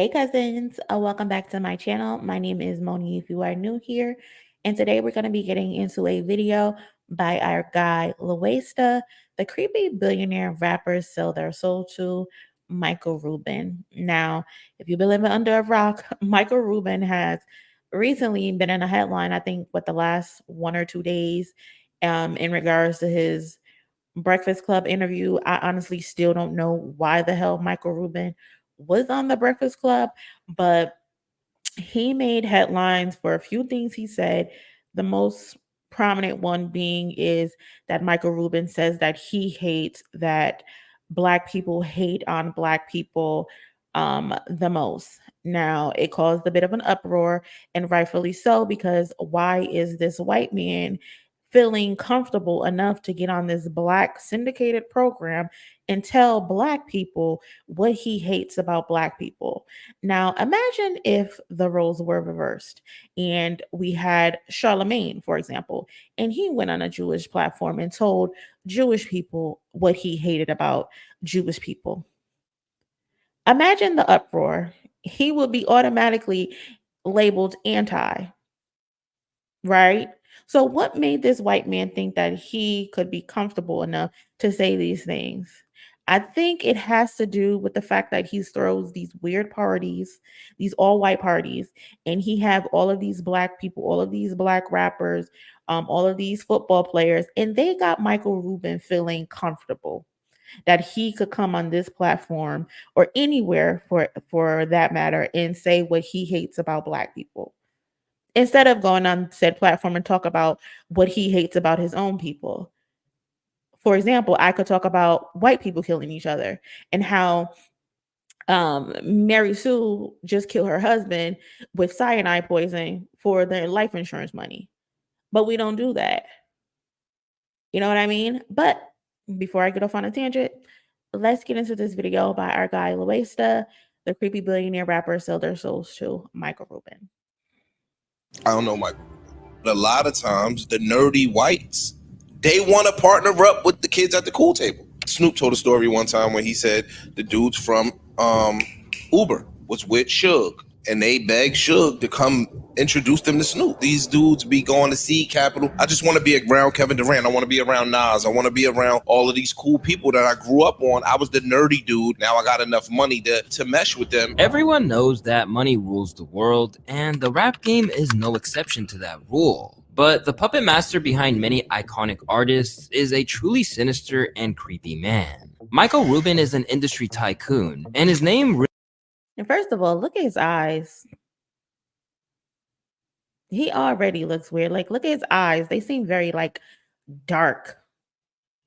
Hey cousins, welcome back to my channel. My name is Monie if you are new here. And today we're going to be getting into a video by our guy Loesta, the creepy billionaire rappers sell their soul to Michael Rubin. Now, if you've been living under a rock, Michael Rubin has recently been in a headline, I think, what the last 1 or 2 days, in regards to his Breakfast Club interview. I honestly still don't know why the hell Michael Rubin was on the Breakfast Club, but he made headlines for a few things he said. The most prominent one being is that Michael Rubin says that he hates that black people hate on black people the most. Now, it caused a bit of an uproar, and rightfully so, because why is this white man feeling comfortable enough to get on this black syndicated program and tell black people what he hates about black people? Now, imagine if the roles were reversed and we had Charlemagne, for example, and he went on a Jewish platform and told Jewish people what he hated about Jewish people. Imagine the uproar. He would be automatically labeled anti, right? So, what made this white man think that he could be comfortable enough to say these things? I think it has to do with the fact that he throws these weird parties, these all white parties, and he have all of these black people, all of these black rappers, all of these football players, and they got Michael Rubin feeling comfortable that he could come on this platform or anywhere for that matter and say what he hates about black people instead of going on said platform and talk about what he hates about his own people. For example, I could talk about white people killing each other and how Mary Sue just killed her husband with cyanide poison for their life insurance money. But we don't do that. You know what I mean? But before I get off on a tangent, let's get into this video by our guy Loesta, the creepy billionaire rapper sell their souls to Michael Rubin. I don't know, Michael. But a lot of times, the nerdy whites, they want to partner up with the kids at the cool table. Snoop told a story one time when he said the dudes from Uber was with Suge, and they begged Suge to come introduce them to Snoop. These dudes be going to Seed Capital. I just want to be around Kevin Durant. I want to be around Nas. I want to be around all of these cool people that I grew up on. I was the nerdy dude. Now I got enough money to mesh with them. Everyone knows that money rules the world, and the rap game is no exception to that rule. But the puppet master behind many iconic artists is a truly sinister and creepy man. Michael Rubin is an industry tycoon, and his name... And first of all, look at his eyes. He already looks weird. Like, look at his eyes. They seem very, like, dark.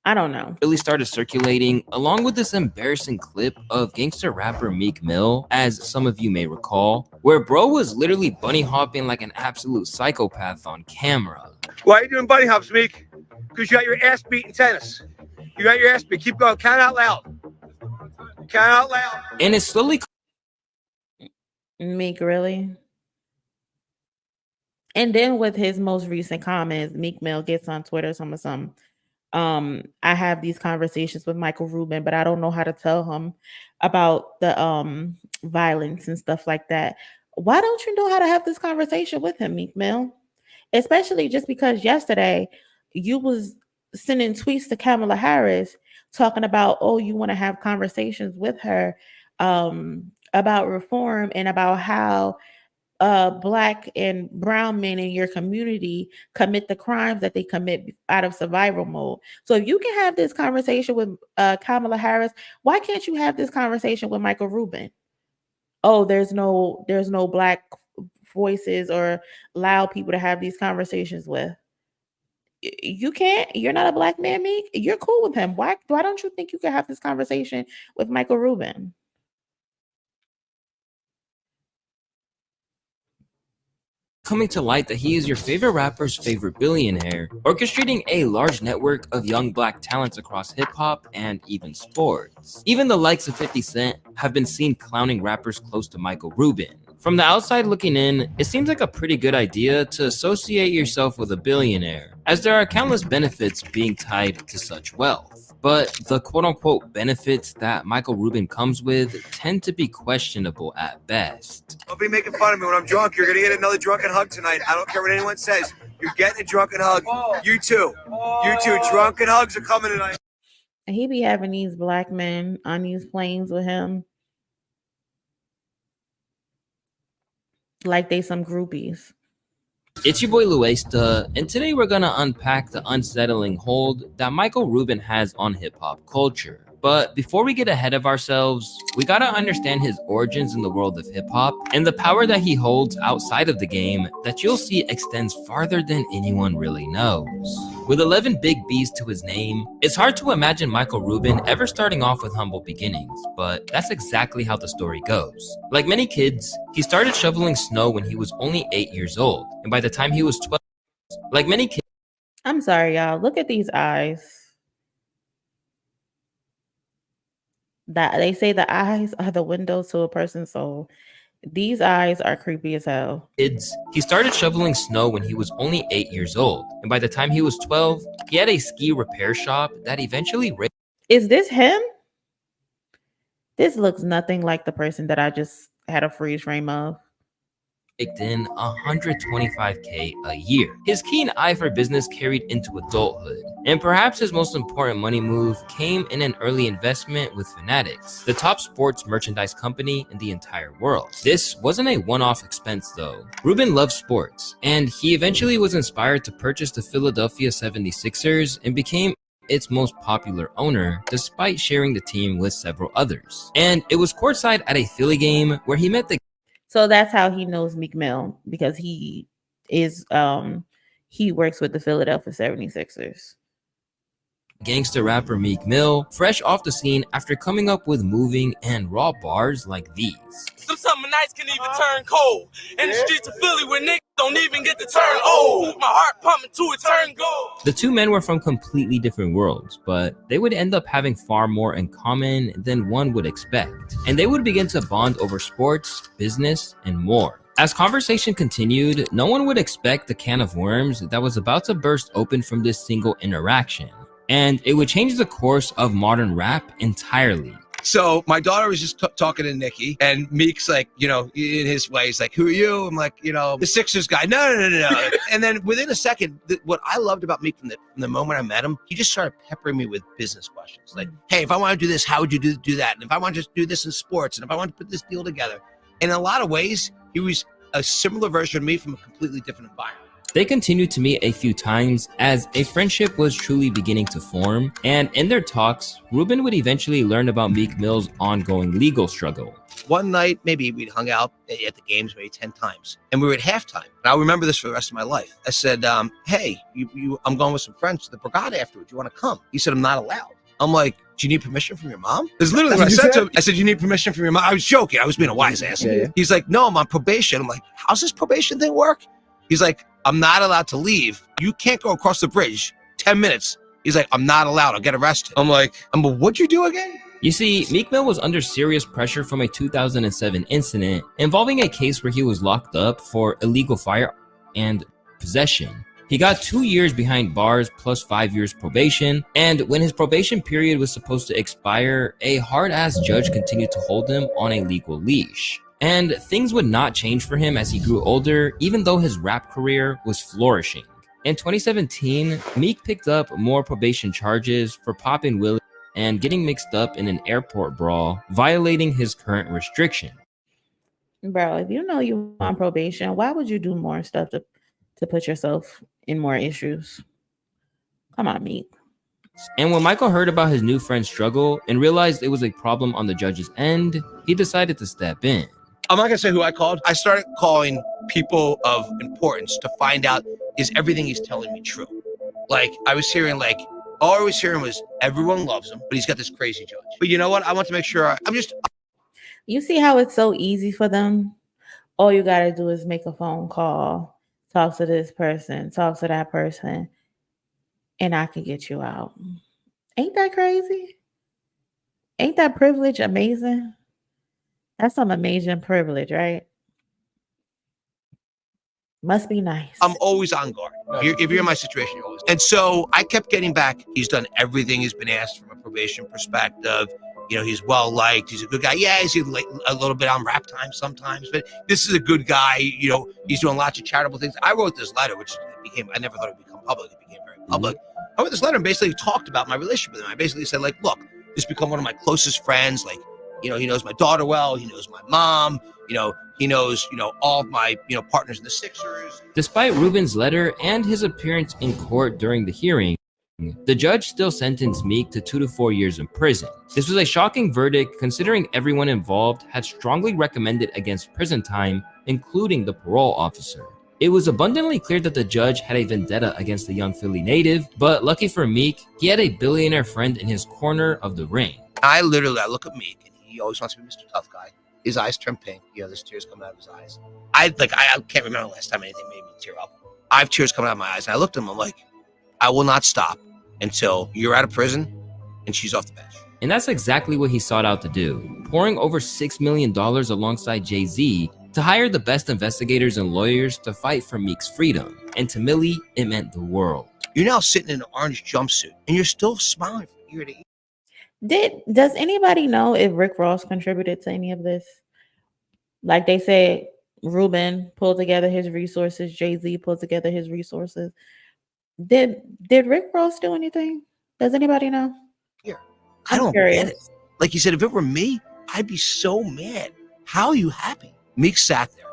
I don't know. Really started circulating along with this embarrassing clip of gangster rapper Meek Mill, as some of you may recall, where bro was literally bunny hopping like an absolute psychopath on camera. Why are you doing bunny hops, Meek? Because you got your ass beat in tennis. You got your ass beat. Keep going. Count out loud. Count out loud. And it's slowly... Meek, really? And then with his most recent comments, Meek Mill gets on Twitter some I have these conversations with Michael Rubin, but I don't know how to tell him about the violence and stuff like that. Why don't you know how to have this conversation with him, Meek Mill? Especially just because yesterday you was sending tweets to Kamala Harris talking about, oh, you want to have conversations with her about reform and about how black and brown men in your community commit the crimes that they commit out of survival mode. So if you can have this conversation with Kamala Harris, why can't you have this conversation with Michael Rubin? Oh, there's no black voices or loud people to have these conversations with. You can't. You're not a black man, Meek. You're cool with him. Why don't you think you can have this conversation with Michael Rubin? Coming to light that he is your favorite rapper's favorite billionaire, orchestrating a large network of young black talents across hip-hop and even sports. Even the likes of 50 Cent have been seen clowning rappers close to Michael Rubin. From the outside looking in, it seems like a pretty good idea to associate yourself with a billionaire, as there are countless benefits being tied to such wealth. But the quote-unquote benefits that Michael Rubin comes with tend to be questionable at best. Don't be making fun of me when I'm drunk. You're gonna get another drunken hug tonight. I don't care what anyone says. You're getting a drunken hug. You too. You too. Drunken hugs are coming tonight. And he be having these black men on these planes with him like they some groupies. It's your boy Luesta, and today we're gonna unpack the unsettling hold that Michael Rubin has on hip-hop culture. But before we get ahead of ourselves, we gotta understand his origins in the world of hip-hop and the power that he holds outside of the game that you'll see extends farther than anyone really knows. With 11 big B's to his name, it's hard to imagine Michael Rubin ever starting off with humble beginnings, but that's exactly how the story goes. Like many kids, he started shoveling snow when he was only 8 years old, and by the time he was 12, like many kids, I'm sorry, y'all. Look at these eyes. That they say the eyes are the windows to a person's soul. These eyes are creepy as hell. He started shoveling snow when he was only 8 years old, and by the time he was 12, he had a ski repair shop that eventually raised. Is this him? This looks nothing like the person that I just had a freeze frame of. In 125K a year. His keen eye for business carried into adulthood, and perhaps his most important money move came in an early investment with Fanatics, the top sports merchandise company in the entire world. This wasn't a one-off expense though. Rubin loved sports, and he eventually was inspired to purchase the Philadelphia 76ers and became its most popular owner, despite sharing the team with several others. And it was courtside at a Philly game where he met the So that's how he knows Meek Mill, because he works with the Philadelphia 76ers. Gangster rapper Meek Mill, fresh off the scene after coming up with moving and raw bars like these. Some summer nights can even turn cold. In the streets of Philly where niggas don't even get to turn old. My heart pumping to it turn gold. The two men were from completely different worlds, but they would end up having far more in common than one would expect. And they would begin to bond over sports, business, and more. As conversation continued, no one would expect the can of worms that was about to burst open from this single interaction. And it would change the course of modern rap entirely. So my daughter was just talking to Nikki, and Meek's like, you know, in his way, he's like, "Who are you?" I'm like, you know, the Sixers guy. No. And then within a second, what I loved about Meek from the moment I met him, he just started peppering me with business questions. Like, hey, if I want to do this, how would you do that? And if I want to just do this in sports, and if I want to put this deal together. And in a lot of ways, he was a similar version of me from a completely different environment. They continued to meet a few times as a friendship was truly beginning to form, and in their talks, Rubin would eventually learn about Meek Mill's ongoing legal struggle. One night, maybe we'd hung out at the games maybe 10 times, and we were at halftime. And I'll remember this for the rest of my life. I said, hey, I'm going with some friends to the Brigada afterwards. You want to come? He said, I'm not allowed. I'm like, do you need permission from your mom? That's literally what I said to him. I said, you need permission from your mom? I was joking. I was being a wise ass. Yeah. He's like, no, I'm on probation. I'm like, how's this probation thing work? He's like, I'm not allowed to leave. You can't go across the bridge. 10 minutes. He's like, I'm not allowed. I'll get arrested. I'm like, what'd you do again? You see, Meek Mill was under serious pressure from a 2007 incident involving a case where he was locked up for illegal fire and possession. He got 2 years behind bars plus 5 years probation, and when his probation period was supposed to expire, a hard-ass judge continued to hold him on a legal leash. And things would not change for him as he grew older, even though his rap career was flourishing. In 2017, Meek picked up more probation charges for popping Willie and getting mixed up in an airport brawl, violating his current restriction. Bro, if you know you on probation, why would you do more stuff to put yourself in more issues? Come on, Meek. And when Michael heard about his new friend's struggle and realized it was a problem on the judge's end, he decided to step in. I'm not gonna say who I called. I started calling people of importance to find out, is everything he's telling me true? Like, I was hearing all I was hearing was everyone loves him, but he's got this crazy judge. But you know what? I want to make sure You see how it's so easy for them? All you gotta do is make a phone call, talk to this person, talk to that person, and I can get you out. Ain't that crazy? Ain't that privilege amazing? That's some amazing privilege, right? Must be nice. I'm always on guard. If you're in my situation, you're always. And so I kept getting back. He's done everything he's been asked from a probation perspective. He's well liked. He's a good guy. Yeah, he's a little bit on rap time sometimes, but this is a good guy. He's doing lots of charitable things. I wrote this letter, which I never thought it would become public. It became very public. I wrote this letter and basically talked about my relationship with him. I basically said, like, look, this become one of my closest friends. Like, he knows my daughter well. He knows my mom. He knows, all of my, partners in the Sixers. Despite Rubin's letter and his appearance in court during the hearing, the judge still sentenced Meek to 2 to 4 years in prison. This was a shocking verdict considering everyone involved had strongly recommended against prison time, including the parole officer. It was abundantly clear that the judge had a vendetta against the young Philly native, but lucky for Meek, he had a billionaire friend in his corner of the ring. I look at Meek, and he always wants to be Mr. Tough Guy. His eyes turn pink. There's tears coming out of his eyes. I can't remember the last time anything made me tear up. I have tears coming out of my eyes, and I looked at him. I'm like, I will not stop until you're out of prison and she's off the bench. And that's exactly what he sought out to do, pouring over $6 million alongside Jay-Z to hire the best investigators and lawyers to fight for Meek's freedom. And to Millie, it meant the world. You're now sitting in an orange jumpsuit, and you're still smiling from ear to ear. Does anybody know if Rick Ross contributed to any of this? Like they said, Rubin pulled together his resources, Jay-Z pulled together his resources. Did Rick Ross do anything? Does anybody know? Here, I don't get it. Like you said, if it were me, I'd be so mad. How are you happy? Meek sat there,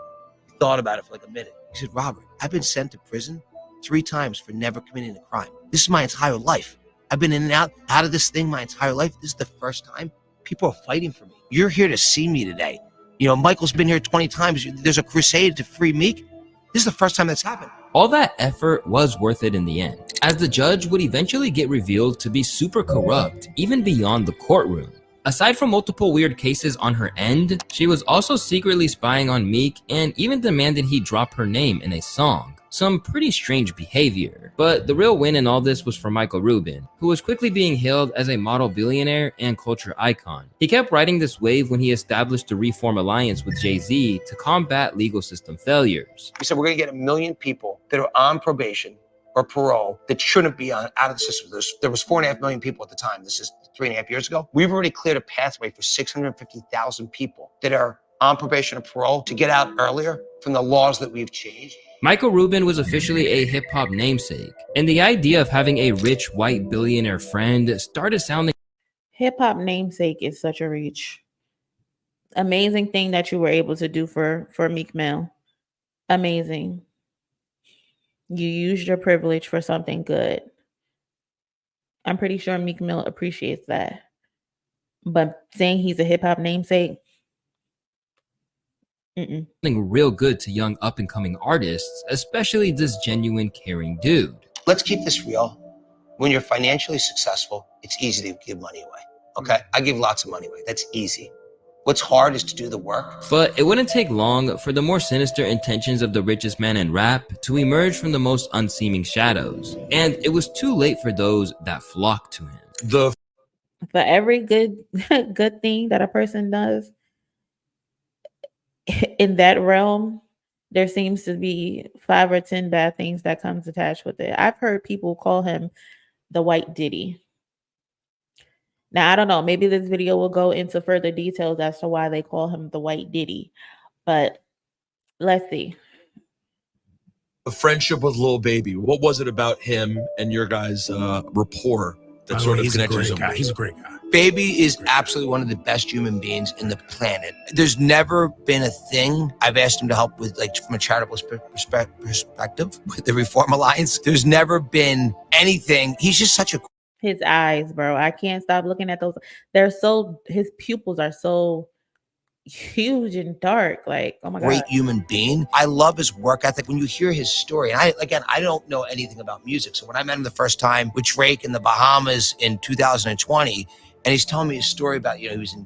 thought about it for like a minute. He said, Robert, I've been sent to prison 3 times for never committing a crime. This is my entire life. I've been in and out of this thing my entire life. This is the first time people are fighting for me. You're here to see me today. Michael's been here 20 times. There's a crusade to free Meek. This is the first time that's happened. All that effort was worth it in the end, as the judge would eventually get revealed to be super corrupt, even beyond the courtroom. Aside from multiple weird cases on her end, she was also secretly spying on Meek and even demanded he drop her name in a song. Some pretty strange behavior. But the real win in all this was for Michael Rubin, who was quickly being hailed as a model billionaire and culture icon. He kept riding this wave when he established the Reform Alliance with Jay-Z to combat legal system failures. He said, we're going to get 1 million people that are on probation or parole that shouldn't be out of the system. There was 4.5 million people at the time. This is 3.5 years ago. We've already cleared a pathway for 650,000 people that are on probation or parole to get out earlier from the laws that we've changed. Michael Rubin was officially a hip-hop namesake, and the idea of having a rich white billionaire friend started sounding... Hip-hop namesake is such a reach. Amazing thing that you were able to do for Meek Mill. Amazing. You used your privilege for something good. I'm pretty sure Meek Mill appreciates that. But saying he's a hip-hop namesake... something real good to young up-and-coming artists, especially this genuine, caring dude. Let's keep this real. When you're financially successful, it's easy to give money away. Okay? I give lots of money away. That's easy. What's hard is to do the work. But it wouldn't take long for the more sinister intentions of the richest man in rap to emerge from the most unseeming shadows. And it was too late for those that flocked to him. For every good thing that a person does, in that realm, there seems to be 5 or 10 bad things that comes attached with it. I've heard people call him the White Diddy. Now, I don't know. Maybe this video will go into further details as to why they call him the White Diddy. But let's see. A friendship with Lil Baby. What was it about him and your guys' rapport that sort of connected you? He's a great guy. Baby is absolutely one of the best human beings in the planet. There's never been a thing I've asked him to help with, like from a charitable perspective with the Reform Alliance. There's never been anything. He's just such a... His eyes, bro. I can't stop looking at those. His pupils are so huge and dark. Like, oh my God. Great human being. I love his work ethic. When you hear his story, and I don't know anything about music. So when I met him the first time with Drake in the Bahamas in 2020, and he's telling me his story about, he was in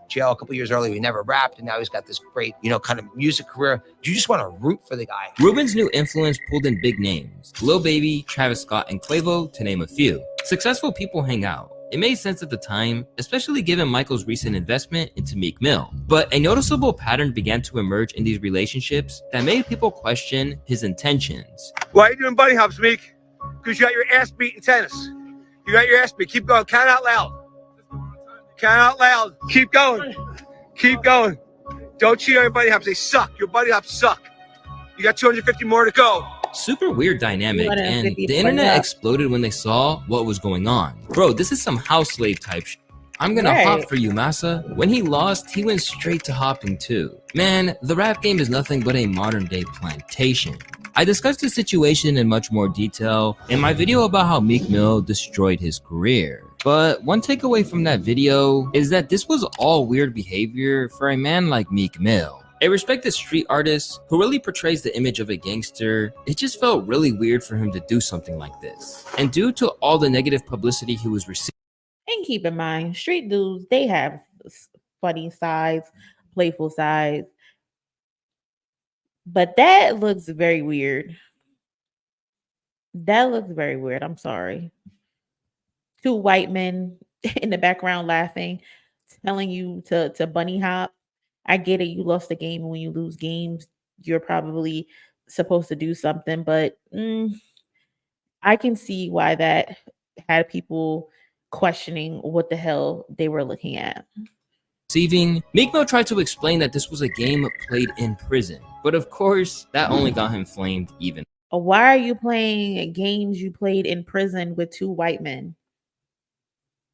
jail a couple years earlier. He never rapped, and now he's got this great, kind of music career. You just want to root for the guy. Rubin's new influence pulled in big names. Lil Baby, Travis Scott, and Quavo, to name a few. Successful people hang out, It made sense at the time, especially given Michael's recent investment into Meek Mill. But a noticeable pattern began to emerge in these relationships that made people question his intentions. Why are you doing bunny hops, Meek? Because you got your ass beat in tennis. You got your ass beat. Keep going. Count out loud. Count out loud. Keep going. Keep going. Don't cheat on your bunny hops. They suck. Your bunny hops suck. You got 250 more to go. Super weird dynamic, and 250 the internet up. exploded when they saw what was going on. Bro, this is some house slave type shit. I'm gonna Right. hop for you, massa. When he lost, he went straight to hopping too. Man, the rap game is nothing but a modern day plantation. I discussed the situation in much more detail in my video about how Meek Mill destroyed his career. But one takeaway from that video is that this was all weird behavior for a man like Meek Mill. A respected street artist who really portrays the image of a gangster. It just felt really weird for him to do something like this. And due to all the negative publicity he was receiving, And keep in mind, street dudes, they have funny sides, playful sides. But that looks very weird. That looks very weird. I'm sorry. Two white men in the background laughing, telling you to bunny hop. I get it. You lost the game. When you lose games, you're probably supposed to do something. But I can see why that had people questioning what the hell they were looking at. Meek Mill tried to explain that this was a game played in prison. But of course, that only got him flamed even Why are you playing games you played in prison with two white men?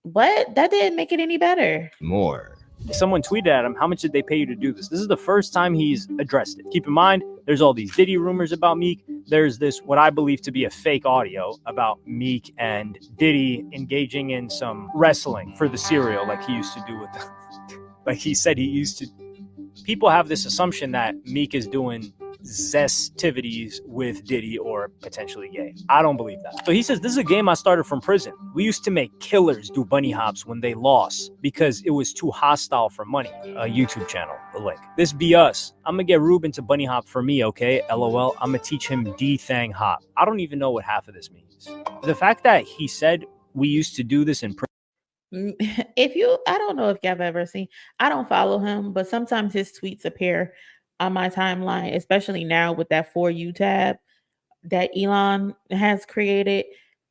But that didn't make it any better. more. Someone tweeted at him, how much did they pay you to do this? This is the first time he's addressed it. Keep in mind, there's all these Diddy rumors about Meek. There's this, what I believe to be a fake audio about Meek and Diddy engaging in some wrestling for the cereal like he used to do with them. Like he said he used to. People have this assumption that Meek is doing zestivities with Diddy or potentially gay. I don't believe that. So he says, this is a game I started from prison. We used to make killers do bunny hops when they lost because it was too hostile for money. A YouTube channel, the link. This be us. I'm gonna get Rubin to bunny hop for me, okay? LOL. I'm gonna teach him D-Thang hop. I don't even know what half of this means. The fact that he said we used to do this in prison. I don't know if y'all have ever seen, I don't follow him, but sometimes his tweets appear on my timeline, especially now with that For You tab that Elon has created.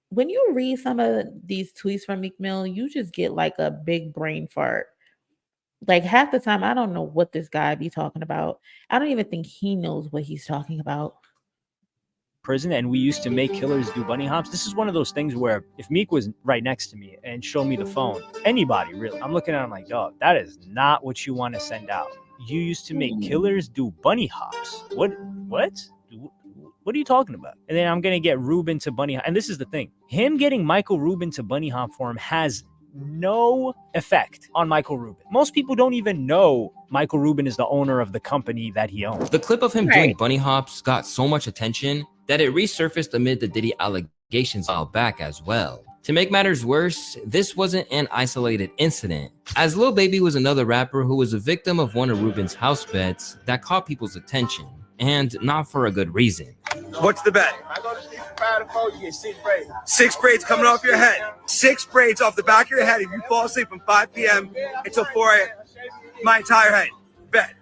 When you read some of these tweets from Meek Mill, you just get like a big brain fart. Like half the time, I don't know what this guy be talking about. I don't even think he knows what he's talking about. Prison, and we used to make killers do bunny hops. This is one of those things where if Meek was right next to me and showed me the phone, anybody really, I'm looking at him like, dog, that is not what you want to send out. You used to make killers do bunny hops. What are you talking about? And then I'm gonna get Rubin to bunny hop. And this is the thing, him getting Michael Rubin to bunny hop for him has no effect on Michael Rubin. Most people don't even know Michael Rubin is the owner of the company that he owns. The clip of him doing bunny hops got so much attention that it resurfaced amid the Diddy allegations a while back as well. To make matters worse, this wasn't an isolated incident, as Lil Baby was another rapper who was a victim of one of Rubin's house bets that caught people's attention, and not for a good reason. What's the bet? I go to sleep from 5 to 4, you get 6 braids. 6 braids coming off your head. 6 braids off the back of your head if you fall asleep from 5 p.m. until 4 a.m. My entire head. Bet.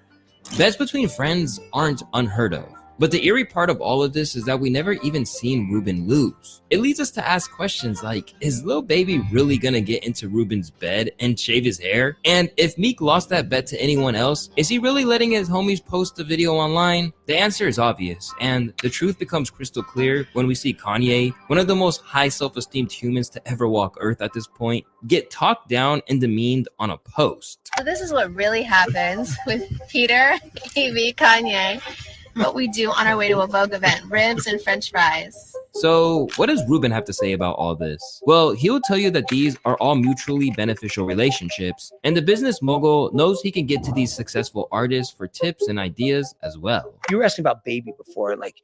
Bets between friends aren't unheard of. But the eerie part of all of this is that we never even seen Rubin lose. It leads us to ask questions like, is Lil Baby really gonna get into Rubin's bed and shave his hair? And if Meek lost that bet to anyone else, is he really letting his homies post the video online? The answer is obvious, and the truth becomes crystal clear when we see Kanye, one of the most high self-esteemed humans to ever walk Earth at this point, get talked down and demeaned on a post. So this is what really happens with Peter, Evie, Kanye. What we do on our way to a Vogue event, ribs and French fries. So what does Rubin have to say about all this? Well, he'll tell you that these are all mutually beneficial relationships, and the business mogul knows he can get to these successful artists for tips and ideas as well. You were asking about Baby before, like,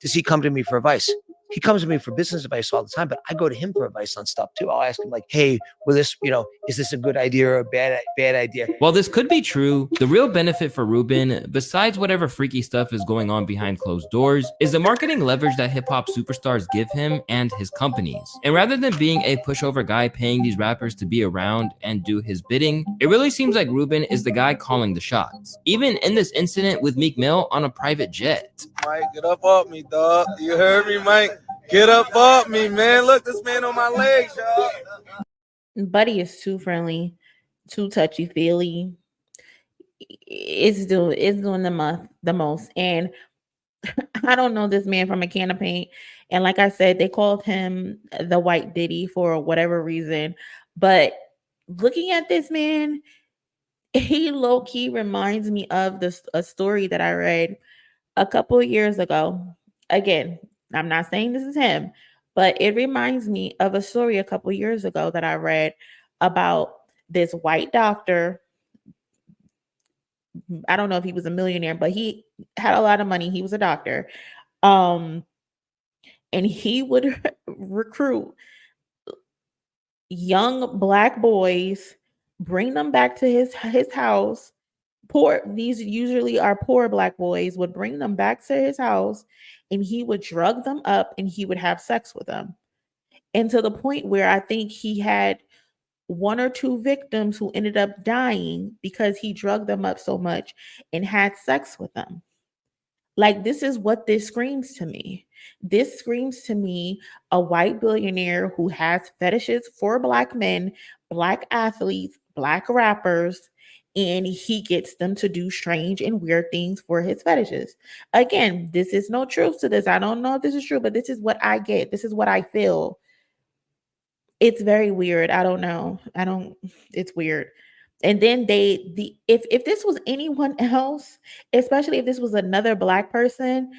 does he come to me for advice? He comes to me for business advice all the time, but I go to him for advice on stuff too. I'll ask him like, hey, will this, is this a good idea or a bad idea? While this could be true, the real benefit for Rubin, besides whatever freaky stuff is going on behind closed doors, is the marketing leverage that hip-hop superstars give him and his companies. And rather than being a pushover guy paying these rappers to be around and do his bidding, it really seems like Rubin is the guy calling the shots. Even in this incident with Meek Mill on a private jet. Mike, get up off me, dog. You heard me, Mike? Get up off me, man. Look, this man on my legs, y'all. Buddy is too friendly, too touchy-feely. It's doing the most. And I don't know this man from a can of paint. And like I said, they called him the White Diddy for whatever reason. But looking at this man, he low-key reminds me of a story that I read a couple of years ago. Again, I'm not saying this is him, but it reminds me of a story a couple of years ago that I read about this white doctor. I don't know if he was a millionaire, but he had a lot of money. He was a doctor. And he would recruit young Black boys, bring them back to his house. These usually are poor Black boys, would bring them back to his house, and he would drug them up and he would have sex with them. And to the point where I think he had 1 or 2 victims who ended up dying because he drugged them up so much and had sex with them. Like, this is what this screams to me. This screams to me a white billionaire who has fetishes for Black men, Black athletes, Black rappers, and he gets them to do strange and weird things for his fetishes. Again, this is no truth to this. I don't know if this is true, but this is what I get. This is what I feel. It's very weird. I don't know. It's weird. And then if this was anyone else, especially if this was another Black person,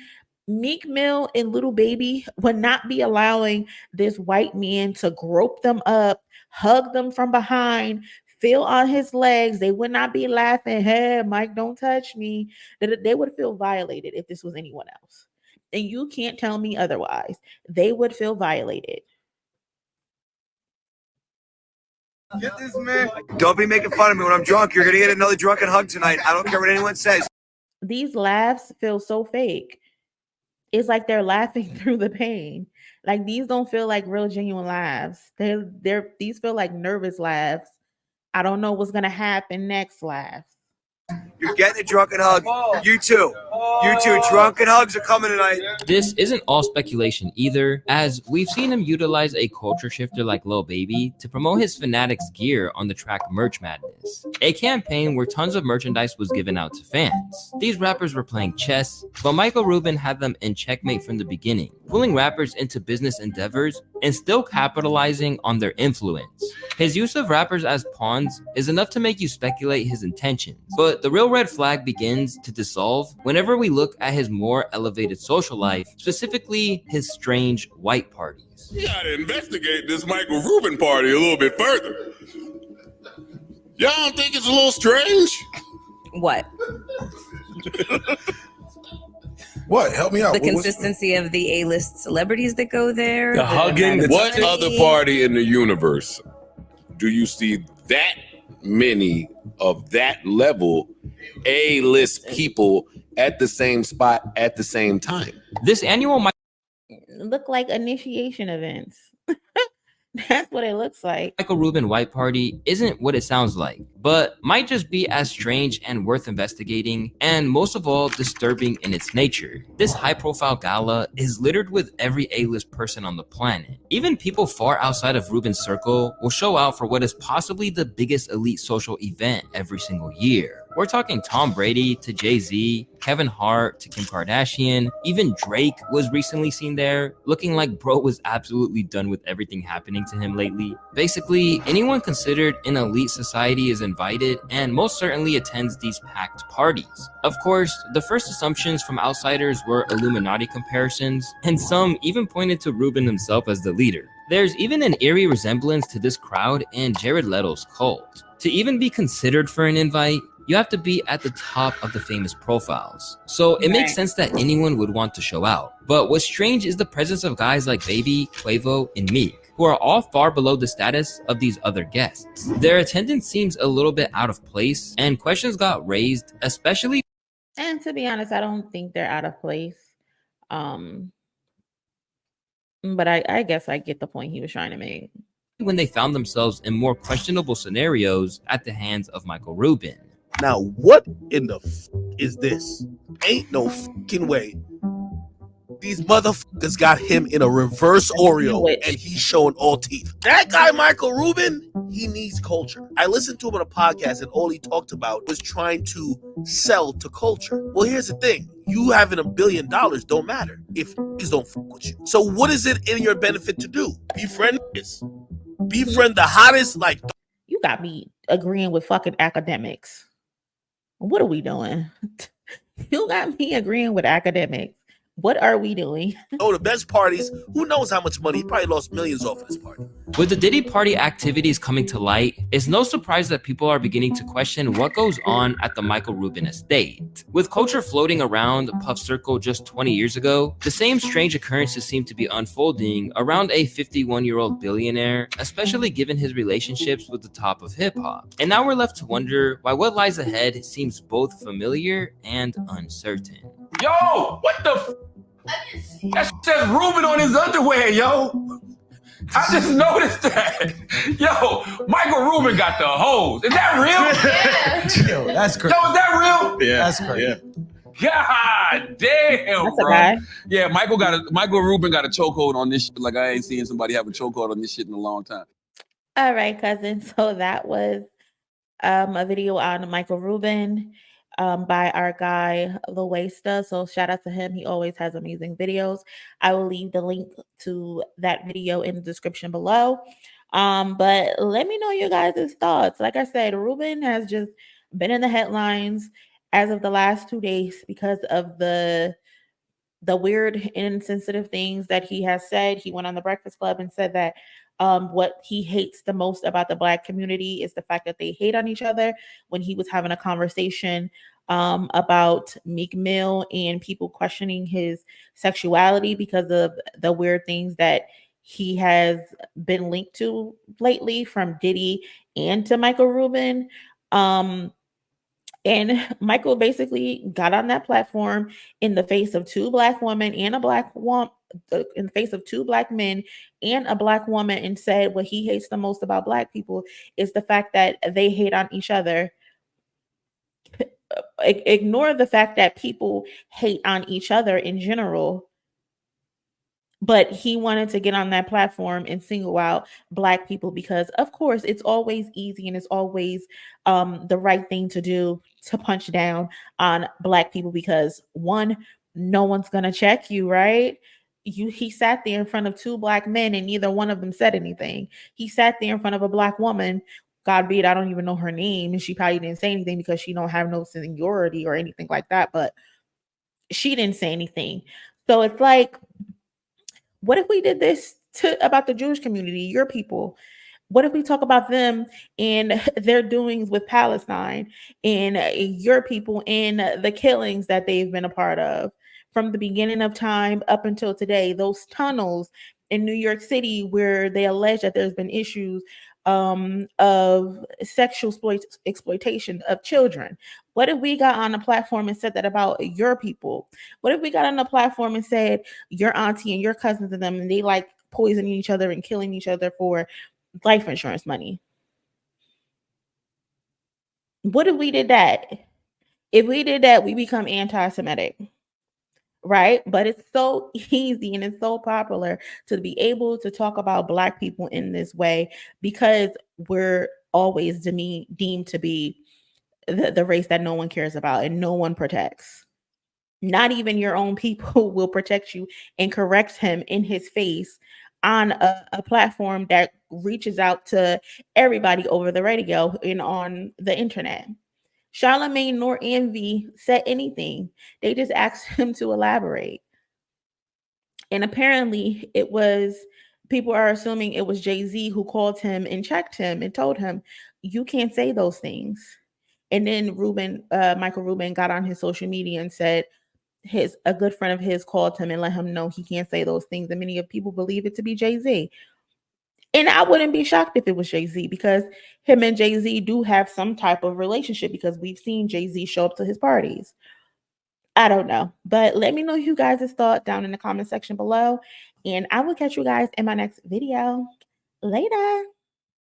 Meek Mill and Little Baby would not be allowing this white man to grope them up, hug them from behind, feel on his legs. They would not be laughing, hey, Mike, don't touch me. They would feel violated if this was anyone else. And you can't tell me otherwise. They would feel violated. Get this man. Don't be making fun of me when I'm drunk. You're gonna get another drunken hug tonight. I don't care what anyone says. These laughs feel so fake. It's like they're laughing through the pain. Like, these don't feel like real genuine laughs. These feel like nervous laughs. I don't know what's gonna happen next laughs. You're getting a drunken hug. You too. Drunken hugs are coming tonight. This isn't all speculation either, as we've seen him utilize a culture shifter like Lil Baby to promote his Fanatics gear on the track Merch Madness, a campaign where tons of merchandise was given out to fans. These rappers were playing chess, but Michael Rubin had them in checkmate from the beginning, pulling rappers into business endeavors and still capitalizing on their influence. His use of rappers as pawns is enough to make you speculate his intentions, but the real red flag begins to dissolve whenever we look at his more elevated social life, specifically his strange white parties. You gotta investigate this Michael Rubin party a little bit further. Y'all don't think it's a little strange? What? What? Help me out. The consistency of the A-list celebrities that go there. The hugging. What other party in the universe do you see that many of that level A-list people at the same spot at the same time? This annual Look like initiation events. That's what it looks like. Michael Rubin white party isn't what it sounds like, but might just be as strange and worth investigating, and most of all, disturbing in its nature. This high-profile gala is littered with every A-list person on the planet. Even people far outside of Rubin's circle will show out for what is possibly the biggest elite social event every single year. We're talking Tom Brady to Jay-Z, Kevin Hart to Kim Kardashian. Even Drake was recently seen there, looking like bro was absolutely done with everything happening to him lately. Basically, anyone considered an elite society is invited and most certainly attends these packed parties. Of course, the first assumptions from outsiders were Illuminati comparisons, and some even pointed to Rubin himself as the leader. There's even an eerie resemblance to this crowd and Jared Leto's cult. To even be considered for an invite you have to be at the top of the famous profiles. So it makes sense that anyone would want to show out. But what's strange is the presence of guys like Baby, Quavo, and Meek, who are all far below the status of these other guests. Their attendance seems a little bit out of place, and questions got raised, especially. And to be honest, I don't think they're out of place. But I guess I get the point he was trying to make. When they found themselves in more questionable scenarios at the hands of Michael Rubin. Now, what in the is this? Ain't no fucking way. These motherfuckers got him in a reverse Oreo and he's showing all teeth. That guy, Michael Rubin, he needs culture. I listened to him on a podcast and all he talked about was trying to sell to culture. Well, here's the thing. You having $1 billion don't matter if niggas don't fuck with you. So what is it in your benefit to do? Befriend niggas. Befriend the hottest, like. You got me agreeing with fucking academics. What are we doing? You got me agreeing with academics. What are we doing? Oh, the best parties. Who knows how much money? He probably lost millions off of this party. With the Diddy party activities coming to light, it's no surprise that people are beginning to question what goes on at the Michael Rubin estate. With culture floating around Puff Circle just 20 years ago, the same strange occurrences seem to be unfolding around a 51-year-old billionaire, especially given his relationships with the top of hip-hop. And now we're left to wonder why what lies ahead seems both familiar and uncertain. Yo, what the that says Rubin on his underwear, yo. I just noticed that. Yo, Michael Rubin got the hose. Is that real? Yo, that's crazy. Yo, is that real? Yeah, that's crazy. Yeah. God damn, That's bro. a guy. Yeah, Michael Rubin got a chokehold on this shit. Like I ain't seen somebody have a chokehold on this shit in a long time. All right, cousin. So that was a video on Michael Rubin by our guy Loesta. So shout out to him. He always has amazing videos. I will leave the link to that video in the description below. But let me know you guys' thoughts. Like I said, Rubin has just been in the headlines as of the last 2 days because of the weird and insensitive things that he has said. He went on the Breakfast Club and said that what he hates the most about the Black community is the fact that they hate on each other, when he was having a conversation about Meek Mill and people questioning his sexuality because of the weird things that he has been linked to lately from Diddy and to Michael Rubin. And Michael basically got on that platform in the face of 2 Black women and a Black woman, in the face of 2 Black men and a Black woman, and said what he hates the most about Black people is the fact that they hate on each other. Ignore the fact that people hate on each other in general. But he wanted to get on that platform and single out Black people because, of course, it's always easy and it's always the right thing to do to punch down on Black people because, one, no one's going to check you, right? He sat there in front of 2 Black men and neither one of them said anything. He sat there in front of a Black woman, God be it, I don't even know her name, and she probably didn't say anything because she don't have no seniority or anything like that, but she didn't say anything. So it's like, what if we did this about the Jewish community, your people? What if we talk about them and their doings with Palestine and your people and the killings that they've been a part of from the beginning of time up until today? Those tunnels in New York City where they allege that there's been issues of sexual exploitation of children. What if we got on a platform and said that about your people? What if we got on a platform and said your auntie and your cousins and them, and they like poisoning each other and killing each other for life insurance money? What if we did that? If we did that, we become anti-Semitic. Right? But it's so easy and it's so popular to be able to talk about Black people in this way because we're always deemed to be the race that no one cares about and no one protects. Not even your own people will protect you and correct him in his face on a platform that reaches out to everybody over the radio and on the internet. Charlemagne nor Envy said anything. They just asked him to elaborate. And apparently people are assuming it was Jay-Z who called him and checked him and told him, you can't say those things. And then Michael Rubin got on his social media and said a good friend of his called him and let him know he can't say those things. And many of people believe it to be Jay-Z. And I wouldn't be shocked if it was Jay-Z, because him and Jay-Z do have some type of relationship, because we've seen Jay-Z show up to his parties. I don't know, but let me know you guys' thoughts down in the comment section below, and I will catch you guys in my next video. Later.